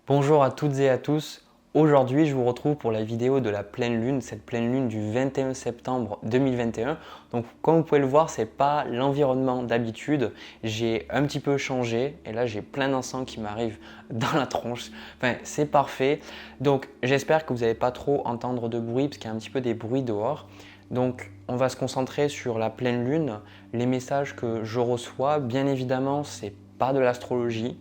Bonjour à toutes et à tous. Aujourd'hui, je vous retrouve pour la vidéo de la pleine lune, cette pleine lune du 21 septembre 2021. Donc, comme vous pouvez le voir, c'est pas l'environnement d'habitude. J'ai un petit peu changé et là, j'ai plein d'encens qui m'arrivent dans la tronche. Enfin, c'est parfait. Donc, j'espère que vous n'allez pas trop entendre de bruit parce qu'il y a un petit peu des bruits dehors. Donc, on va se concentrer sur la pleine lune, les messages que je reçois. Bien évidemment, c'est pas de l'astrologie.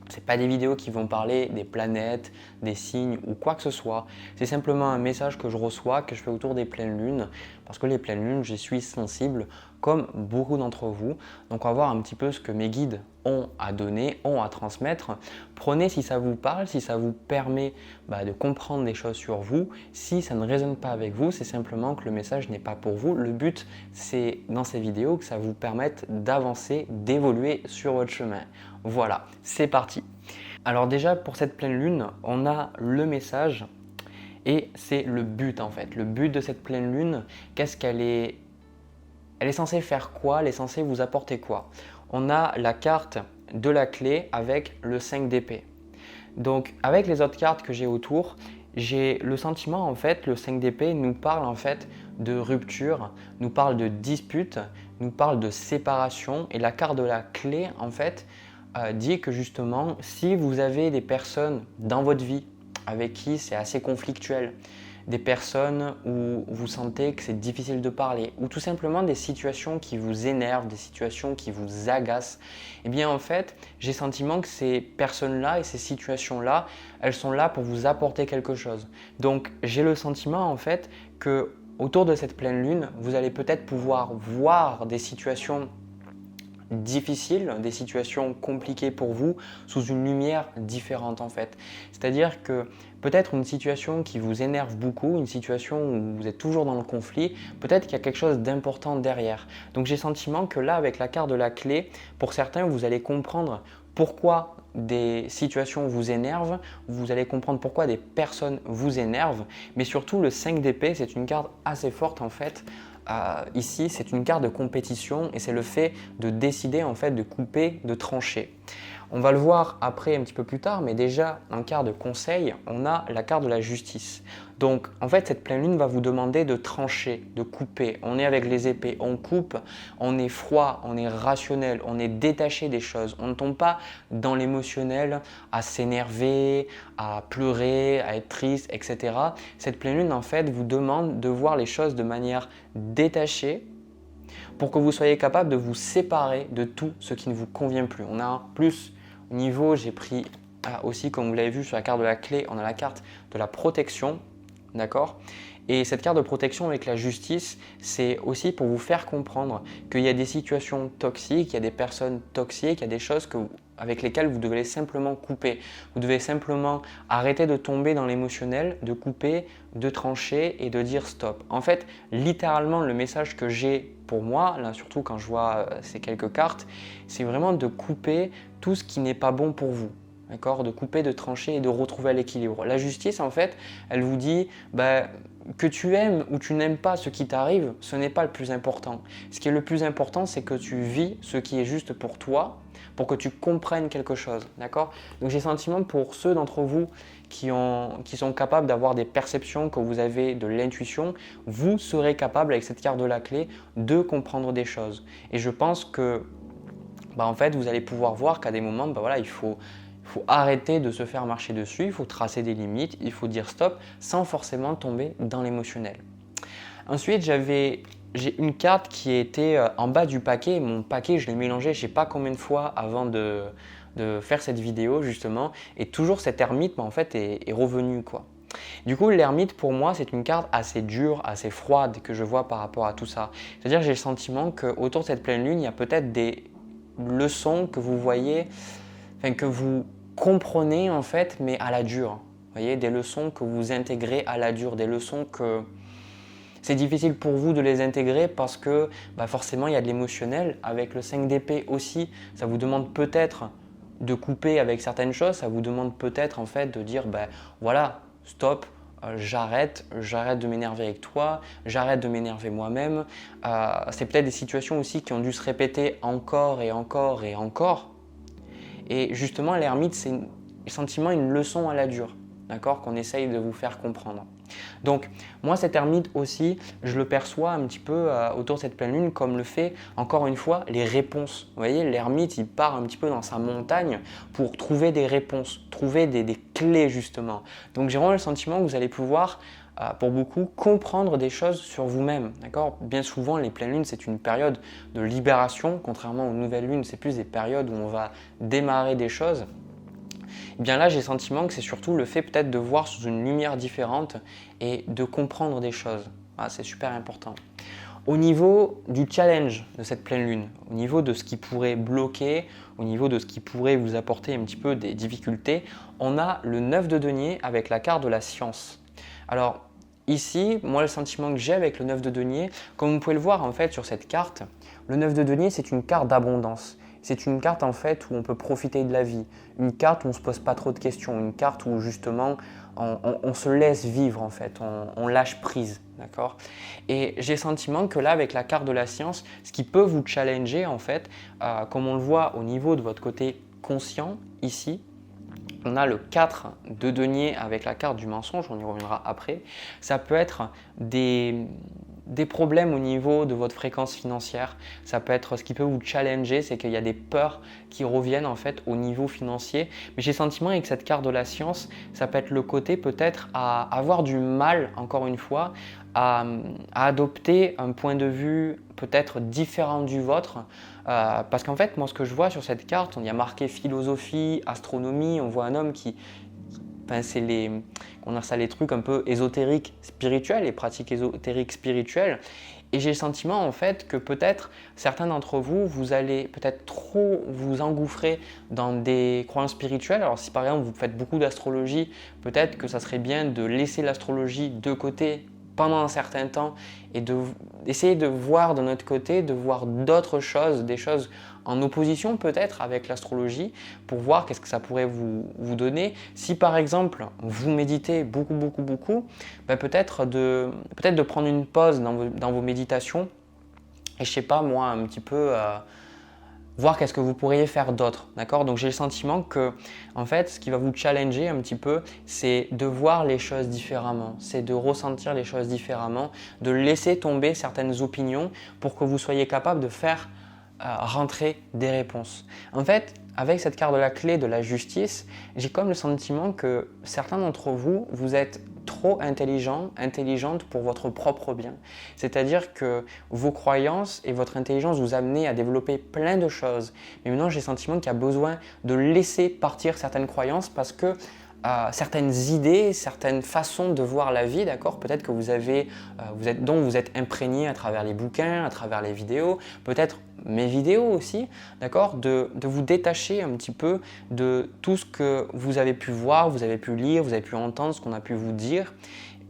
Ce n'est pas des vidéos qui vont parler des planètes, des signes ou quoi que ce soit. C'est simplement un message que je reçois, que je fais autour des pleines lunes. Parce que les pleines lunes, j'y suis sensible, comme beaucoup d'entre vous. Donc on va voir un petit peu ce que mes guides ont à donner, ont à transmettre. Prenez si ça vous parle, si ça vous permet de comprendre des choses sur vous. Si ça ne résonne pas avec vous, c'est simplement que le message n'est pas pour vous. Le but, c'est dans ces vidéos que ça vous permette d'avancer, d'évoluer sur votre chemin. Voilà, c'est parti. Alors déjà, pour cette pleine lune, on a le message et c'est le but en fait. Le but de cette pleine lune, qu'est-ce qu'elle est? Elle est censée faire quoi? Elle est censée vous apporter quoi? On a la carte de la clé avec le 5 d'épée. Donc avec les autres cartes que j'ai autour, j'ai le sentiment en fait, le 5 d'épée nous parle en fait de rupture, nous parle de dispute, nous parle de séparation et la carte de la clé en fait dit que justement si vous avez des personnes dans votre vie avec qui c'est assez conflictuel, des personnes où vous sentez que c'est difficile de parler ou tout simplement des situations qui vous énervent, des situations qui vous agacent, eh bien en fait, j'ai le sentiment que ces personnes-là et ces situations-là, elles sont là pour vous apporter quelque chose. Donc j'ai le sentiment en fait que autour de cette pleine lune, vous allez peut-être pouvoir voir des situations difficiles, des situations compliquées pour vous sous une lumière différente en fait. C'est-à-dire que peut-être une situation qui vous énerve beaucoup, une situation où vous êtes toujours dans le conflit, peut-être qu'il y a quelque chose d'important derrière. Donc j'ai le sentiment que là avec la carte de la clé, pour certains vous allez comprendre pourquoi des situations vous énervent, vous allez comprendre pourquoi des personnes vous énervent, mais surtout le 5 d'épée, c'est une carte assez forte en fait. Ici, c'est une carte de compétition et c'est le fait de décider en fait de couper, de trancher. On va le voir après un petit peu plus tard, mais déjà en carte de conseil, on a la carte de la justice. Donc en fait, cette pleine lune va vous demander de trancher, de couper. On est avec les épées, on coupe, on est froid, on est rationnel, on est détaché des choses. On ne tombe pas dans l'émotionnel à s'énerver, à pleurer, à être triste, etc. Cette pleine lune en fait vous demande de voir les choses de manière détachée pour que vous soyez capable de vous séparer de tout ce qui ne vous convient plus. On a un plus au niveau, j'ai pris aussi, comme vous l'avez vu sur la carte de la clé, on a la carte de la protection, d'accord? Et cette carte de protection avec la justice, c'est aussi pour vous faire comprendre qu'il y a des situations toxiques, il y a des personnes toxiques, il y a des choses avec lesquelles vous devez simplement couper. Vous devez simplement arrêter de tomber dans l'émotionnel, de couper, de trancher et de dire stop. En fait, littéralement, le message que j'ai pour moi, là surtout quand je vois ces quelques cartes, c'est vraiment de couper tout ce qui n'est pas bon pour vous. D'accord? De couper, de trancher et de retrouver l'équilibre. La justice, en fait, elle vous dit que tu aimes ou tu n'aimes pas ce qui t'arrive, ce n'est pas le plus important. Ce qui est le plus important, c'est que tu vis ce qui est juste pour toi, pour que tu comprennes quelque chose. D'accord? Donc j'ai le sentiment pour ceux d'entre vous qui sont capables d'avoir des perceptions, que vous avez de l'intuition, vous serez capable avec cette carte de la clé de comprendre des choses. Et je pense que en fait, vous allez pouvoir voir qu'à des moments, il faut arrêter de se faire marcher dessus, il faut tracer des limites, il faut dire stop sans forcément tomber dans l'émotionnel. Ensuite, j'ai une carte qui était en bas du paquet. Mon paquet, je l'ai mélangé je ne sais pas combien de fois avant de faire cette vidéo justement. Et toujours cet ermite en fait, est revenu quoi. Du coup, l'ermite pour moi, c'est une carte assez dure, assez froide que je vois par rapport à tout ça. C'est-à-dire que j'ai le sentiment qu'autour de cette pleine lune, il y a peut-être des leçons que vous voyez, que vous comprenez en fait, mais à la dure. Vous voyez, des leçons que vous intégrez à la dure, des leçons que c'est difficile pour vous de les intégrer parce que forcément il y a de l'émotionnel. Avec le 5 d'épée aussi, ça vous demande peut-être de couper avec certaines choses, ça vous demande peut-être en fait de dire voilà, stop, j'arrête de m'énerver avec toi, j'arrête de m'énerver moi-même. C'est peut-être des situations aussi qui ont dû se répéter encore et encore et encore. Et justement, l'ermite, sentiment une leçon à la dure, d'accord, qu'on essaye de vous faire comprendre. Donc moi cette ermite aussi, je le perçois un petit peu autour de cette pleine lune comme le fait encore une fois les réponses. Vous voyez, l'ermite il part un petit peu dans sa montagne pour trouver des réponses, trouver des clés justement. Donc j'ai vraiment le sentiment que vous allez pouvoir pour beaucoup comprendre des choses sur vous-même. D'accord ? Bien souvent les pleines lunes c'est une période de libération, contrairement aux nouvelles lunes c'est plus des périodes où on va démarrer des choses. Et bien là, j'ai le sentiment que c'est surtout le fait peut-être de voir sous une lumière différente et de comprendre des choses. Ah, c'est super important. Au niveau du challenge de cette pleine lune, au niveau de ce qui pourrait bloquer, au niveau de ce qui pourrait vous apporter un petit peu des difficultés, on a le 9 de denier avec la carte de la science. Alors ici, moi le sentiment que j'ai avec le 9 de denier, comme vous pouvez le voir en fait sur cette carte, le 9 de denier c'est une carte d'abondance. C'est une carte en fait où on peut profiter de la vie, une carte où on ne se pose pas trop de questions, une carte où justement on se laisse vivre en fait, on lâche prise, d'accord ? Et j'ai le sentiment que là avec la carte de la science, ce qui peut vous challenger en fait, comme on le voit au niveau de votre côté conscient ici, on a le 4 de denier avec la carte du mensonge, on y reviendra après. Ça peut être des problèmes au niveau de votre fréquence financière. Ça peut être ce qui peut vous challenger, c'est qu'il y a des peurs qui reviennent en fait au niveau financier. Mais j'ai le sentiment avec cette carte de la science, ça peut être le côté peut-être à avoir du mal, encore une fois, à adopter un point de vue peut-être différent du vôtre. Parce qu'en fait, moi ce que je vois sur cette carte, on y a marqué philosophie, astronomie, on voit un homme qui… Enfin, c'est les trucs un peu ésotériques spirituels, les pratiques ésotériques spirituelles. Et j'ai le sentiment en fait que peut-être certains d'entre vous, vous allez peut-être trop vous engouffrer dans des croyances spirituelles. Alors si par exemple vous faites beaucoup d'astrologie, peut-être que ça serait bien de laisser l'astrologie de côté pendant un certain temps et d'essayer de voir de notre côté, de voir d'autres choses, des choses en opposition peut-être avec l'astrologie pour voir qu'est-ce que ça pourrait vous donner. Si par exemple vous méditez beaucoup, ben peut-être de prendre une pause dans vos méditations et je sais pas moi un petit peu voir qu'est-ce que vous pourriez faire d'autre, d'accord ? Donc j'ai le sentiment que, en fait, ce qui va vous challenger un petit peu, c'est de voir les choses différemment, c'est de ressentir les choses différemment, de laisser tomber certaines opinions pour que vous soyez capable de faire rentrer des réponses. En fait, avec cette carte de la clé de la justice, j'ai comme le sentiment que certains d'entre vous, vous êtes trop intelligente pour votre propre bien. C'est-à-dire que vos croyances et votre intelligence vous amenez à développer plein de choses. Mais maintenant, j'ai le sentiment qu'il y a besoin de laisser partir certaines croyances parce que certaines idées, certaines façons de voir la vie, d'accord ? Peut-être que dont vous êtes imprégné à travers les bouquins, à travers les vidéos, peut-être mes vidéos aussi, d'accord ? De vous détacher un petit peu de tout ce que vous avez pu voir, vous avez pu lire, vous avez pu entendre, ce qu'on a pu vous dire.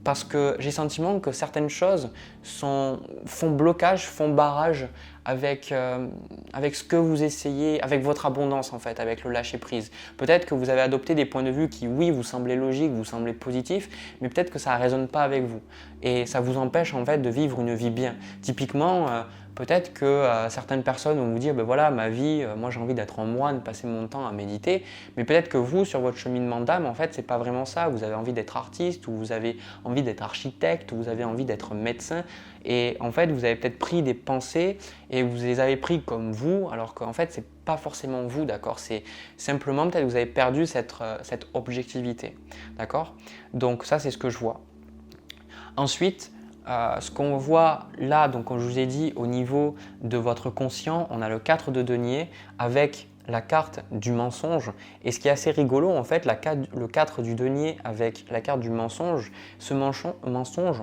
Parce que j'ai le sentiment que certaines choses font blocage, font barrage avec ce que vous essayez, avec votre abondance en fait, avec le lâcher prise. Peut-être que vous avez adopté des points de vue qui, oui, vous semblaient logiques, vous semblaient positifs, mais peut-être que ça ne résonne pas avec vous. Et ça vous empêche en fait de vivre une vie bien. Typiquement, peut-être que certaines personnes vont vous dire, ben voilà, ma vie, moi j'ai envie d'être en moine, passer mon temps à méditer, mais peut-être que vous, sur votre cheminement d'âme, en fait, c'est pas vraiment ça. Vous avez envie d'être artiste, ou vous avez envie d'être architecte, ou vous avez envie d'être médecin, et en fait, vous avez peut-être pris des pensées et vous les avez pris comme vous, alors qu'en fait, c'est pas forcément vous, d'accord ? C'est simplement peut-être que vous avez perdu cette objectivité, d'accord ? Donc ça, c'est ce que je vois. Ensuite, ce qu'on voit là, donc comme je vous ai dit, au niveau de votre conscient, on a le 4 de denier avec la carte du mensonge. Et ce qui est assez rigolo, en fait, le 4 du denier avec la carte du mensonge, ce mensonge,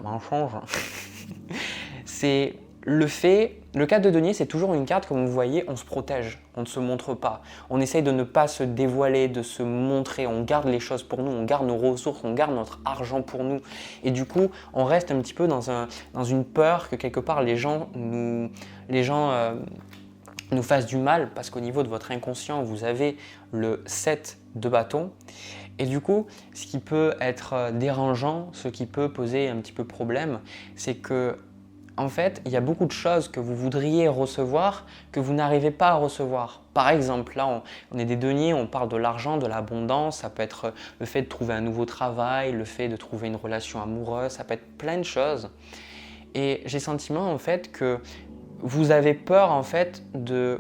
c'est le 4 de denier, c'est toujours une carte, comme vous voyez, on se protège, on ne se montre pas. On essaye de ne pas se dévoiler, de se montrer, on garde les choses pour nous, on garde nos ressources, on garde notre argent pour nous. Et du coup, on reste un petit peu dans une peur que quelque part les gens nous fassent du mal, parce qu'au niveau de votre inconscient, vous avez le 7 de bâton. Et du coup, ce qui peut être dérangeant, ce qui peut poser un petit peu problème, c'est que en fait, il y a beaucoup de choses que vous voudriez recevoir que vous n'arrivez pas à recevoir. Par exemple, là, on est des deniers, on parle de l'argent, de l'abondance, ça peut être le fait de trouver un nouveau travail, le fait de trouver une relation amoureuse, ça peut être plein de choses. Et j'ai le sentiment en fait que vous avez peur en fait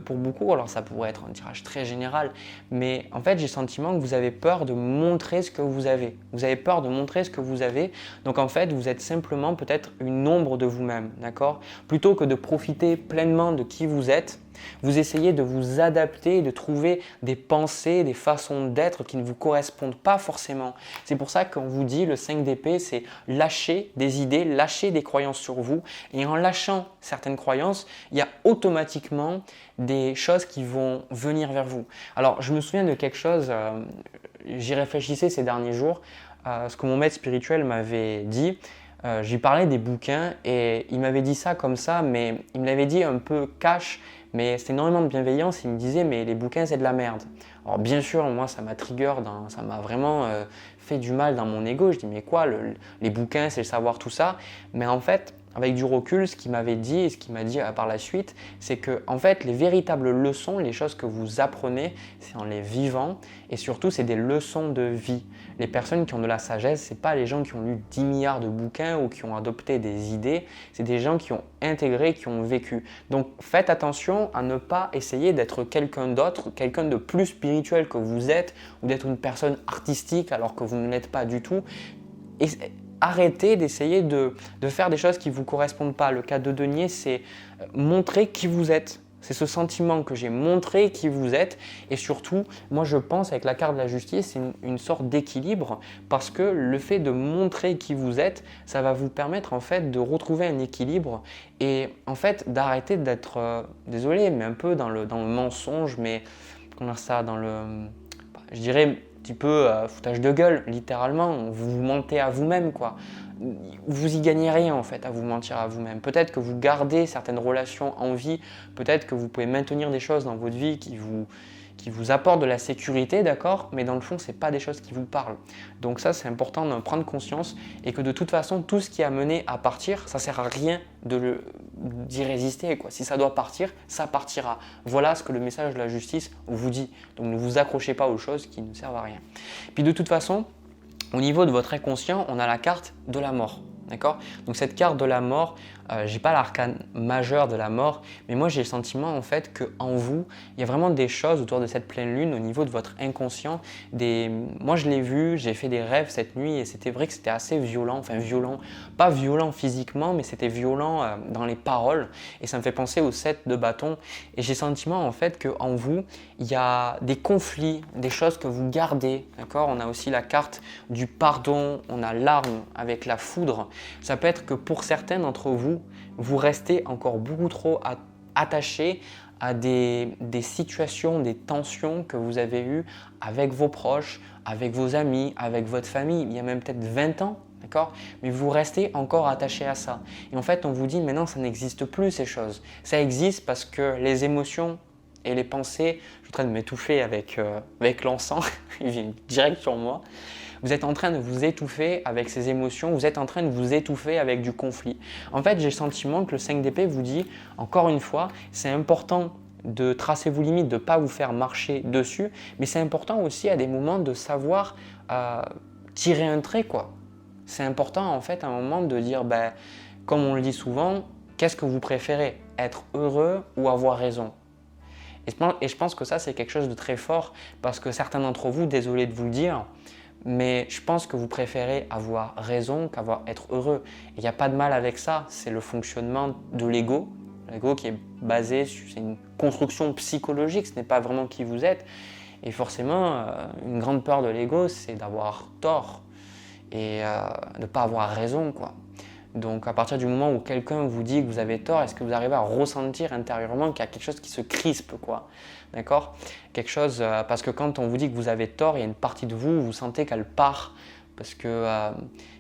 pour beaucoup, alors ça pourrait être un tirage très général, mais en fait j'ai le sentiment que vous avez peur de montrer ce que vous avez. Vous avez peur de montrer ce que vous avez, donc en fait vous êtes simplement peut-être une ombre de vous-même, d'accord? Plutôt que de profiter pleinement de qui vous êtes, vous essayez de vous adapter, de trouver des pensées, des façons d'être qui ne vous correspondent pas forcément. C'est pour ça qu'on vous dit le 5 d'épée, c'est lâcher des idées, lâcher des croyances sur vous. Et en lâchant certaines croyances, il y a automatiquement des choses qui vont venir vers vous. Alors, je me souviens de quelque chose, j'y réfléchissais ces derniers jours, ce que mon maître spirituel m'avait dit. J'ai parlé des bouquins et il m'avait dit ça comme ça, mais il me l'avait dit un peu cash, mais c'était énormément de bienveillance. Il me disait, mais les bouquins, c'est de la merde. Alors bien sûr, moi, ça m'a trigger, ça m'a vraiment fait du mal dans mon ego. Je dis, mais quoi, les bouquins, c'est le savoir, tout ça. Mais en fait, avec du recul, ce qu'il m'avait dit et ce qu'il m'a dit par la suite, c'est que en fait, les véritables leçons, les choses que vous apprenez, c'est en les vivant et surtout, c'est des leçons de vie. Les personnes qui ont de la sagesse, ce n'est pas les gens qui ont lu 10 milliards de bouquins ou qui ont adopté des idées, c'est des gens qui ont intégré, qui ont vécu. Donc, faites attention à ne pas essayer d'être quelqu'un d'autre, quelqu'un de plus spirituel que vous êtes ou d'être une personne artistique alors que vous ne l'êtes pas du tout. Et arrêtez d'essayer de faire des choses qui ne vous correspondent pas. Le cas de denier, c'est montrer qui vous êtes. C'est ce sentiment que j'ai montré qui vous êtes. Et surtout, moi je pense avec la carte de la justice, c'est une sorte d'équilibre parce que le fait de montrer qui vous êtes, ça va vous permettre en fait de retrouver un équilibre et en fait d'arrêter d'être, désolé, mais un peu dans le mensonge, mais comment dire ça, je dirais un petit peu foutage de gueule, littéralement. Vous vous mentez à vous-même, quoi. Vous y gagnez rien en fait à vous mentir à vous-même. Peut-être que vous gardez certaines relations en vie, peut-être que vous pouvez maintenir des choses dans votre vie qui vous apportent de la sécurité, d'accord? Mais dans le fond, ce n'est pas des choses qui vous parlent. Donc ça, c'est important d'en prendre conscience et que de toute façon, tout ce qui a mené à partir, ça ne sert à rien d'y résister, quoi. Si ça doit partir, ça partira. Voilà ce que le message de la justice vous dit. Donc ne vous accrochez pas aux choses qui ne servent à rien. Puis de toute façon, au niveau de votre inconscient, on a la carte de la mort. D'accord? Donc cette carte de la mort, je n'ai pas l'arcane majeur de la mort, mais moi j'ai le sentiment en fait qu'en vous, il y a vraiment des choses autour de cette pleine lune au niveau de votre inconscient. Moi je l'ai vu, j'ai fait des rêves cette nuit et c'était vrai que c'était assez violent, enfin violent, pas violent physiquement, mais c'était violent dans les paroles et ça me fait penser au 7 de bâton et j'ai le sentiment en fait qu'en vous, il y a des conflits, des choses que vous gardez. D'accord? On a aussi la carte du pardon, on a l'arme avec la foudre. Ça peut être que pour certains d'entre vous, vous restez encore beaucoup trop attachés à des situations, des tensions que vous avez eues avec vos proches, avec vos amis, avec votre famille, il y a même peut-être 20 ans, d'accord? Mais vous restez encore attachés à ça. Et en fait, on vous dit, mais non, ça n'existe plus ces choses. Ça existe parce que les émotions et les pensées, je suis en train de m'étouffer avec l'encens, il vient direct sur moi. Vous êtes en train de vous étouffer avec ces émotions, vous êtes en train de vous étouffer avec du conflit. En fait, j'ai le sentiment que le 5 d'épée vous dit, encore une fois, c'est important de tracer vos limites, de ne pas vous faire marcher dessus, mais c'est important aussi à des moments de savoir tirer un trait, quoi. C'est important en fait à un moment de dire, comme on le dit souvent, qu'est-ce que vous préférez? Être heureux ou avoir raison? Et je pense que ça, c'est quelque chose de très fort parce que certains d'entre vous, désolé de vous le dire, mais je pense que vous préférez avoir raison être heureux. Il n'y a pas de mal avec ça, c'est le fonctionnement de l'ego. L'ego qui est basé sur une construction psychologique, ce n'est pas vraiment qui vous êtes. Et forcément, une grande peur de l'ego, c'est d'avoir tort et de ne pas avoir raison, quoi. Donc à partir du moment où quelqu'un vous dit que vous avez tort, est-ce que vous arrivez à ressentir intérieurement qu'il y a quelque chose qui se crispe, quoi? D'accord? Quelque chose, parce que quand on vous dit que vous avez tort, il y a une partie de vous où vous sentez qu'elle part Parce que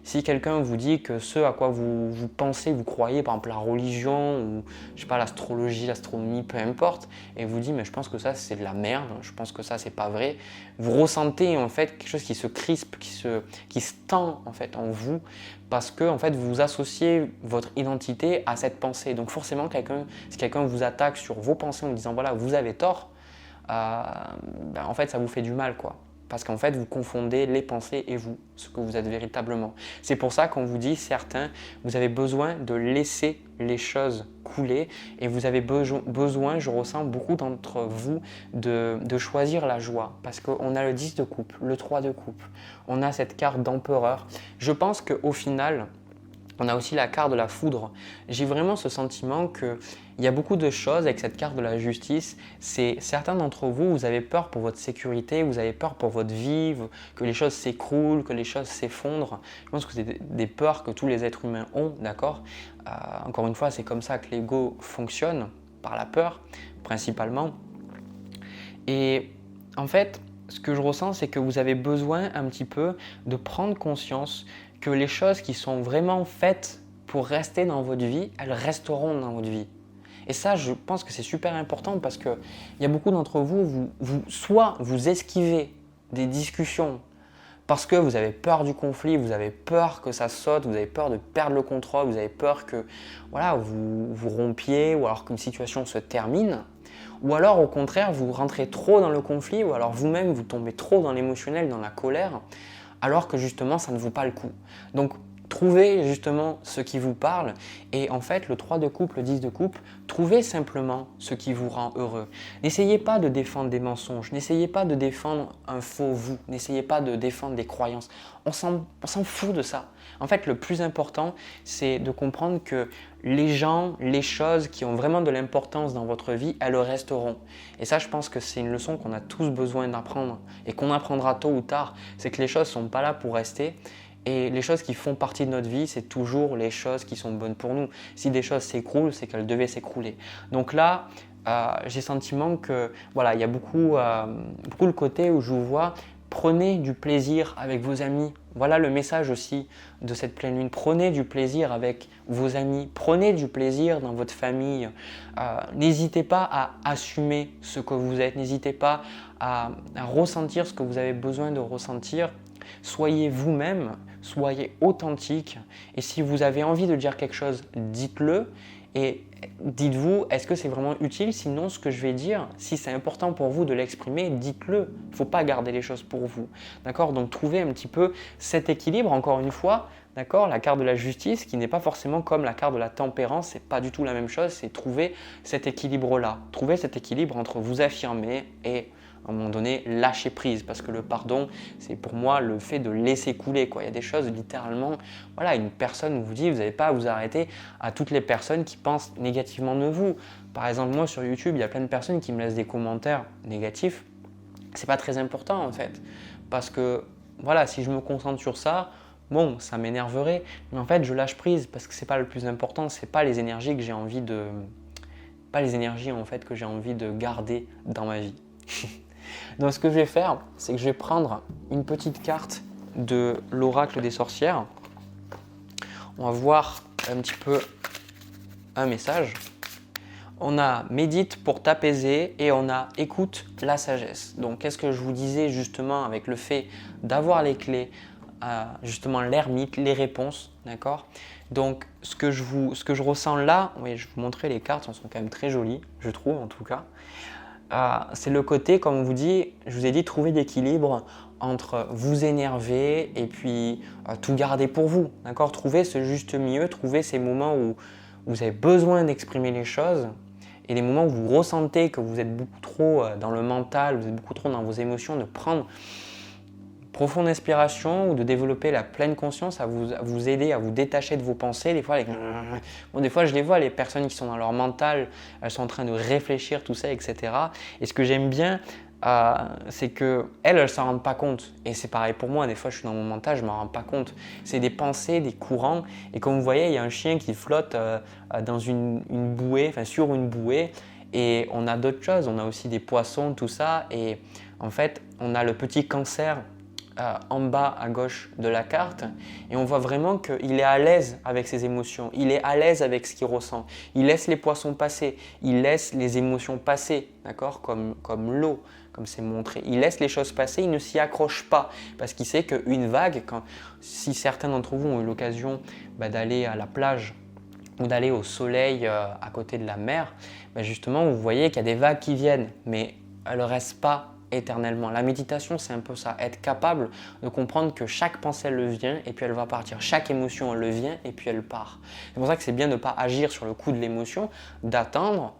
si quelqu'un vous dit que ce à quoi vous pensez, vous croyez, par exemple la religion ou je sais pas, l'astrologie, l'astronomie, peu importe, et vous dit mais je pense que ça c'est de la merde, je pense que ça c'est pas vrai, vous ressentez en fait quelque chose qui se crispe, qui se tend en fait en vous, parce que en fait vous associez votre identité à cette pensée. Donc forcément si quelqu'un vous attaque sur vos pensées en disant voilà vous avez tort, en fait ça vous fait du mal quoi. Parce qu'en fait, vous confondez les pensées et vous, ce que vous êtes véritablement. C'est pour ça qu'on vous dit, certains, vous avez besoin de laisser les choses couler et vous avez besoin, je ressens beaucoup d'entre vous, de choisir la joie. Parce qu'on a le 10 de coupe, le 3 de coupe, on a cette carte d'empereur. Je pense qu'au final, on a aussi la carte de la foudre. J'ai vraiment ce sentiment qu'il y a beaucoup de choses avec cette carte de la justice. C'est certains d'entre vous, vous avez peur pour votre sécurité, vous avez peur pour votre vie, que les choses s'écroulent, que les choses s'effondrent. Je pense que c'est des peurs que tous les êtres humains ont, d'accord. Encore une fois, c'est comme ça que l'ego fonctionne, par la peur principalement. Et en fait, ce que je ressens, c'est que vous avez besoin un petit peu de prendre conscience que les choses qui sont vraiment faites pour rester dans votre vie, elles resteront dans votre vie. Et ça, je pense que c'est super important parce qu'il y a beaucoup d'entre vous, soit vous esquivez des discussions parce que vous avez peur du conflit, vous avez peur que ça saute, vous avez peur de perdre le contrôle, vous avez peur que voilà, vous rompiez ou alors qu'une situation se termine. Ou alors au contraire, vous rentrez trop dans le conflit ou alors vous-même vous tombez trop dans l'émotionnel, dans la colère, alors que justement ça ne vaut pas le coup. Donc trouvez justement ce qui vous parle et en fait le 3 de coupe, le 10 de coupe, trouvez simplement ce qui vous rend heureux. N'essayez pas de défendre des mensonges, n'essayez pas de défendre un faux vous, n'essayez pas de défendre des croyances. On s'en fout de ça. En fait le plus important c'est de comprendre que les gens, les choses qui ont vraiment de l'importance dans votre vie, elles resteront. Et ça, je pense que c'est une leçon qu'on a tous besoin d'apprendre et qu'on apprendra tôt ou tard. C'est que les choses ne sont pas là pour rester. Et les choses qui font partie de notre vie, c'est toujours les choses qui sont bonnes pour nous. Si des choses s'écroulent, c'est qu'elles devaient s'écrouler. Donc là, j'ai le sentiment que voilà, il y a beaucoup le côté où je vous vois. Prenez du plaisir avec vos amis. Voilà le message aussi de cette pleine lune. Prenez du plaisir avec vos amis. Prenez du plaisir dans votre famille. N'hésitez pas à assumer ce que vous êtes. N'hésitez pas à ressentir ce que vous avez besoin de ressentir. Soyez vous-même, soyez authentique. Et si vous avez envie de dire quelque chose, dites-le. Et dites-vous, est-ce que c'est vraiment utile? Sinon, ce que je vais dire, si c'est important pour vous de l'exprimer, dites-le. Il ne faut pas garder les choses pour vous. D'accord? Donc, trouvez un petit peu cet équilibre, encore une fois. D'accord? La carte de la justice, qui n'est pas forcément comme la carte de la tempérance, c'est pas du tout la même chose. C'est trouver cet équilibre-là. Trouver cet équilibre entre vous affirmer et à un moment donné, lâcher prise, parce que le pardon, c'est pour moi le fait de laisser couler, quoi. Il y a des choses, littéralement, voilà, une personne vous dit, vous n'avez pas à vous arrêter à toutes les personnes qui pensent négativement de vous. Par exemple, moi sur YouTube, il y a plein de personnes qui me laissent des commentaires négatifs. C'est pas très important en fait, parce que voilà, si je me concentre sur ça, bon, ça m'énerverait, mais en fait, je lâche prise parce que c'est pas le plus important, c'est pas les énergies que j'ai envie de, pas les énergies en fait que j'ai envie de garder dans ma vie. Donc ce que je vais faire, c'est que je vais prendre une petite carte de l'oracle des sorcières. On va voir un petit peu un message. On a médite pour t'apaiser et on a écoute la sagesse. Donc qu'est-ce que je vous disais justement avec le fait d'avoir les clés, justement l'ermite, les réponses, d'accord? Donc ce que je ressens là, oui, je vais vous montrer les cartes, elles sont quand même très jolies, je trouve en tout cas. C'est le côté, comme je vous ai dit, trouver l'équilibre entre vous énerver et puis tout garder pour vous. D'accord? Trouver ce juste milieu, trouver ces moments où vous avez besoin d'exprimer les choses et les moments où vous ressentez que vous êtes beaucoup trop dans le mental, vous êtes beaucoup trop dans vos émotions, de prendre profonde inspiration ou de développer la pleine conscience à vous aider à vous détacher de vos pensées. Des fois, des fois, je les vois, les personnes qui sont dans leur mental, elles sont en train de réfléchir, tout ça, etc. Et ce que j'aime bien, c'est qu'elles ne s'en rendent pas compte. Et c'est pareil pour moi, des fois, je suis dans mon mental, je ne m'en rends pas compte. C'est des pensées, des courants. Et comme vous voyez, il y a un chien qui flotte dans une bouée, enfin sur une bouée. Et on a d'autres choses, on a aussi des poissons, tout ça. Et en fait, on a le petit cancer en bas à gauche de la carte et on voit vraiment qu'il est à l'aise avec ses émotions, il est à l'aise avec ce qu'il ressent, il laisse les poissons passer, il laisse les émotions passer, d'accord, comme l'eau, comme c'est montré. Il laisse les choses passer, il ne s'y accroche pas parce qu'il sait qu'une vague, si certains d'entre vous ont eu l'occasion d'aller à la plage ou d'aller au soleil à côté de la mer, justement vous voyez qu'il y a des vagues qui viennent mais elles ne restent pas éternellement. La méditation, c'est un peu ça, être capable de comprendre que chaque pensée, elle vient et puis elle va partir. Chaque émotion, elle vient et puis elle part. C'est pour ça que c'est bien de ne pas agir sur le coup de l'émotion, d'attendre,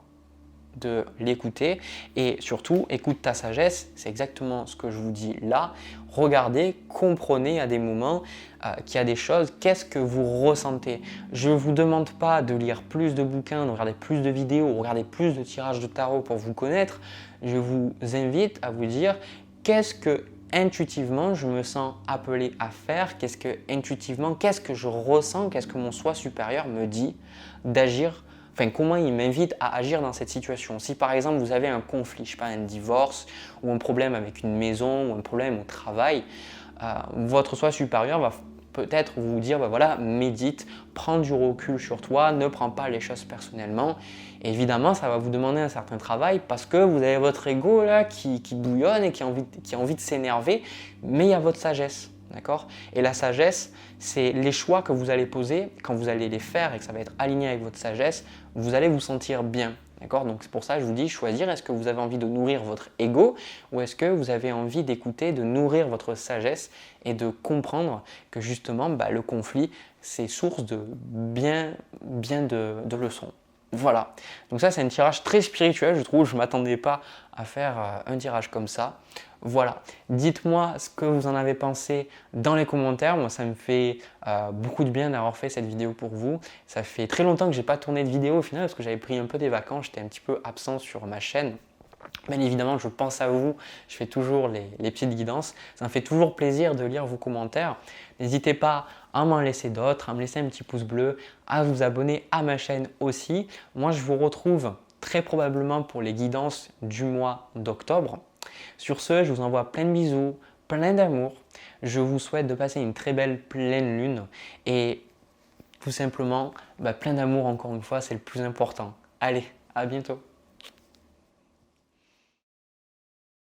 de l'écouter et surtout, écoute ta sagesse, c'est exactement ce que je vous dis là. Regardez, comprenez à des moments qu'il y a des choses, qu'est-ce que vous ressentez. Je ne vous demande pas de lire plus de bouquins, de regarder plus de vidéos, de regarder plus de tirages de tarot pour vous connaître. Je vous invite à vous dire qu'est-ce que intuitivement je me sens appelé à faire, qu'est-ce que je ressens, qu'est-ce que mon soi supérieur me dit d'agir. Enfin, comment il m'invite à agir dans cette situation. Si par exemple vous avez un conflit, je sais pas, un divorce ou un problème avec une maison ou un problème au travail, votre soi supérieur va peut-être vous dire, voilà, médite, prends du recul sur toi, ne prends pas les choses personnellement. Et évidemment, ça va vous demander un certain travail parce que vous avez votre ego là qui bouillonne et qui a envie de s'énerver, mais il y a votre sagesse. D'accord ? Et la sagesse, c'est les choix que vous allez poser, quand vous allez les faire et que ça va être aligné avec votre sagesse, vous allez vous sentir bien. D'accord ? Donc c'est pour ça que je vous dis choisir, est-ce que vous avez envie de nourrir votre ego ou est-ce que vous avez envie d'écouter, de nourrir votre sagesse et de comprendre que justement le conflit, c'est source de bien de leçons. Voilà, donc ça c'est un tirage très spirituel, je trouve, je ne m'attendais pas à faire un tirage comme ça. Voilà, dites-moi ce que vous en avez pensé dans les commentaires, moi ça me fait beaucoup de bien d'avoir fait cette vidéo pour vous. Ça fait très longtemps que je n'ai pas tourné de vidéo au final parce que j'avais pris un peu des vacances, j'étais un petit peu absent sur ma chaîne. Bien évidemment, je pense à vous, je fais toujours les petites guidances. Ça me fait toujours plaisir de lire vos commentaires. N'hésitez pas à m'en laisser d'autres, à me laisser un petit pouce bleu, à vous abonner à ma chaîne aussi. Moi, je vous retrouve très probablement pour les guidances du mois d'octobre. Sur ce, je vous envoie plein de bisous, plein d'amour. Je vous souhaite de passer une très belle pleine lune et tout simplement plein d'amour encore une fois, c'est le plus important. Allez, à bientôt.